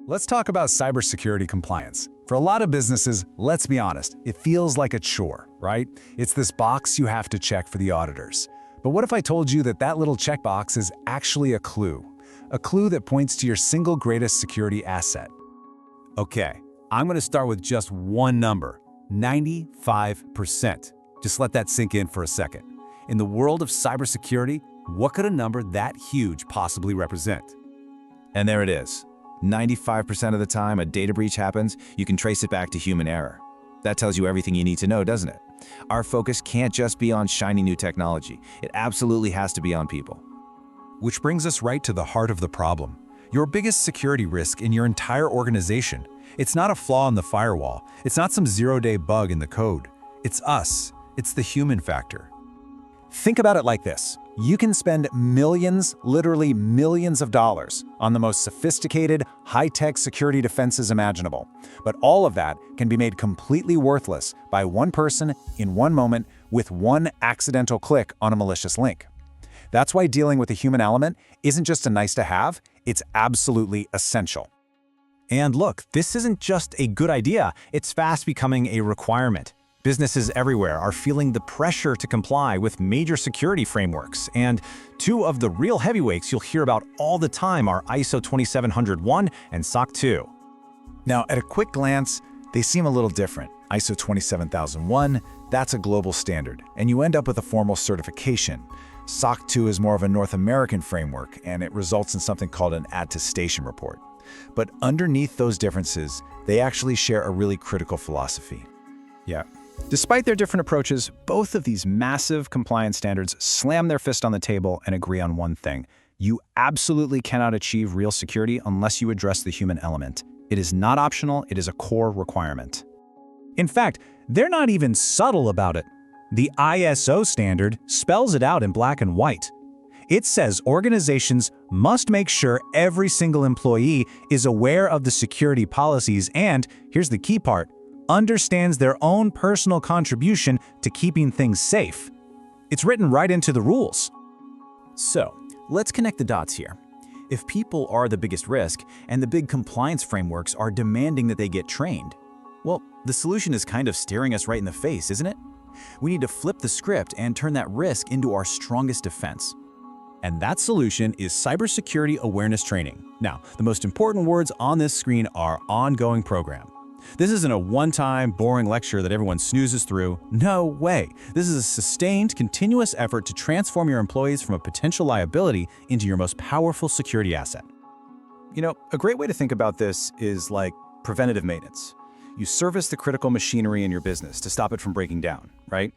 Let's talk about cybersecurity compliance. For a lot of businesses, let's be honest, it feels like a chore, right? It's this box you have to check for the auditors. But what if I told you that that little checkbox is actually a clue? A clue that points to your single greatest security asset. Okay, I'm going to start with just one number, 95%. Just let that sink in for a second. In the world of cybersecurity, what could a number that huge possibly represent? And there it is. 95% of the time a data breach happens, you can trace it back to human error. That tells you everything you need to know, doesn't it? Our focus can't just be on shiny new technology. It absolutely has to be on people. Which brings us right to the heart of the problem. Your biggest security risk in your entire organization. It's not a flaw in the firewall. It's not some zero-day bug in the code. It's us. It's the human factor. Think about it like this. You can spend millions, literally millions of dollars on the most sophisticated, high-tech security defenses imaginable. But all of that can be made completely worthless by one person in one moment with one accidental click on a malicious link. That's why dealing with the human element isn't just a nice-to-have, it's absolutely essential. And look, this isn't just a good idea, it's fast becoming a requirement. Businesses everywhere are feeling the pressure to comply with major security frameworks, and two of the real heavyweights you'll hear about all the time are ISO 27001 and SOC 2. Now, at a quick glance, they seem a little different. ISO 27001, that's a global standard, and you end up with a formal certification. SOC 2 is more of a North American framework, and it results in something called an attestation report. But underneath those differences, they actually share a really critical philosophy. Yeah. Despite their different approaches, both of these massive compliance standards slam their fist on the table and agree on one thing. You absolutely cannot achieve real security unless you address the human element. It is not optional, it is a core requirement. In fact, they're not even subtle about it. The ISO standard spells it out in black and white. It says organizations must make sure every single employee is aware of the security policies and, here's the key part, understands their own personal contribution to keeping things safe. It's written right into the rules. So, let's connect the dots here. If people are the biggest risk, and the big compliance frameworks are demanding that they get trained, well, the solution is kind of staring us right in the face, isn't it? We need to flip the script and turn that risk into our strongest defense. And that solution is cybersecurity awareness training. Now, the most important words on this screen are ongoing program. This isn't a one-time, boring lecture that everyone snoozes through. No way. This is a sustained, continuous effort to transform your employees from a potential liability into your most powerful security asset. You know, a great way to think about this is like preventative maintenance. You service the critical machinery in your business to stop it from breaking down, right?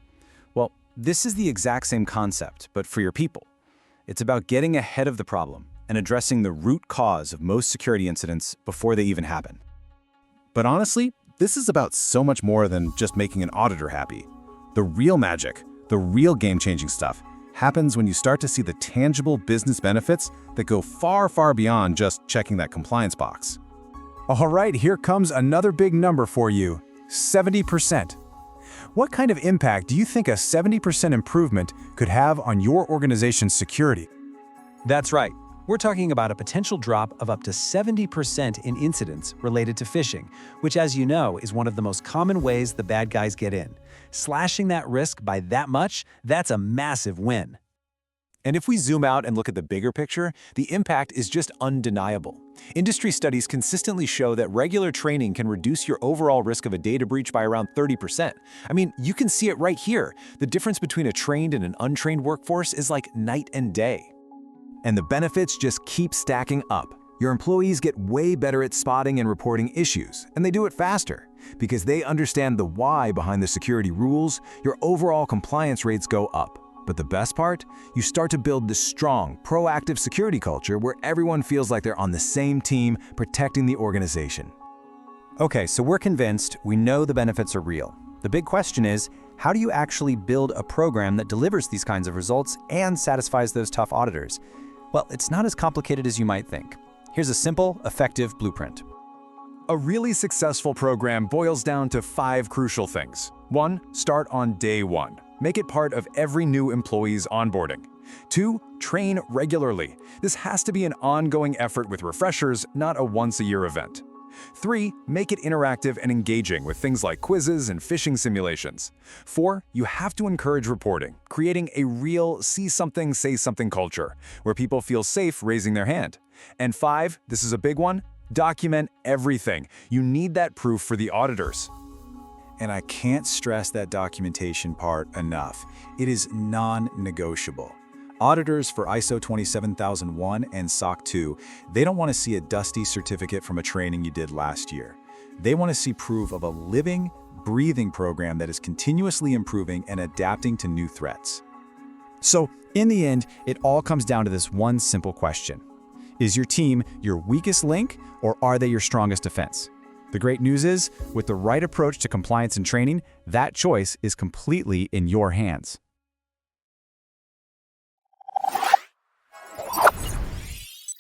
Well, this is the exact same concept, but for your people. It's about getting ahead of the problem and addressing the root cause of most security incidents before they even happen. But honestly, this is about so much more than just making an auditor happy. The real magic, the real game-changing stuff, happens when you start to see the tangible business benefits that go far, far beyond just checking that compliance box. All right, here comes another big number for you, 70%. What kind of impact do you think a 70% improvement could have on your organization's security? That's right. We're talking about a potential drop of up to 70% in incidents related to phishing, which, as you know, is one of the most common ways the bad guys get in. Slashing that risk by that much, that's a massive win. And if we zoom out and look at the bigger picture, the impact is just undeniable. Industry studies consistently show that regular training can reduce your overall risk of a data breach by around 30%. I mean, you can see it right here. The difference between a trained and an untrained workforce is like night and day. And the benefits just keep stacking up. Your employees get way better at spotting and reporting issues, and they do it faster. Because they understand the why behind the security rules, your overall compliance rates go up. But the best part? You start to build this strong, proactive security culture where everyone feels like they're on the same team protecting the organization. Okay, so we're convinced, we know the benefits are real. The big question is, how do you actually build a program that delivers these kinds of results and satisfies those tough auditors? Well, it's not as complicated as you might think. Here's a simple, effective blueprint. A really successful program boils down to 5 crucial things. 1. Start on day 1. Make it part of every new employee's onboarding. 2. Train regularly. This has to be an ongoing effort with refreshers, not a once-a-year event. 3. Make it interactive and engaging with things like quizzes and phishing simulations. 4. You have to encourage reporting, creating a real see something, say something culture, where people feel safe raising their hand. And 5, this is a big one, document everything. You need that proof for the auditors. And I can't stress that documentation part enough. It is non-negotiable. Auditors for ISO 27001 and SOC 2, they don't want to see a dusty certificate from a training you did last year. They want to see proof of a living, breathing program that is continuously improving and adapting to new threats. So, in the end, it all comes down to this one simple question. Is your team your weakest link, or are they your strongest defense? The great news is, with the right approach to compliance and training, that choice is completely in your hands.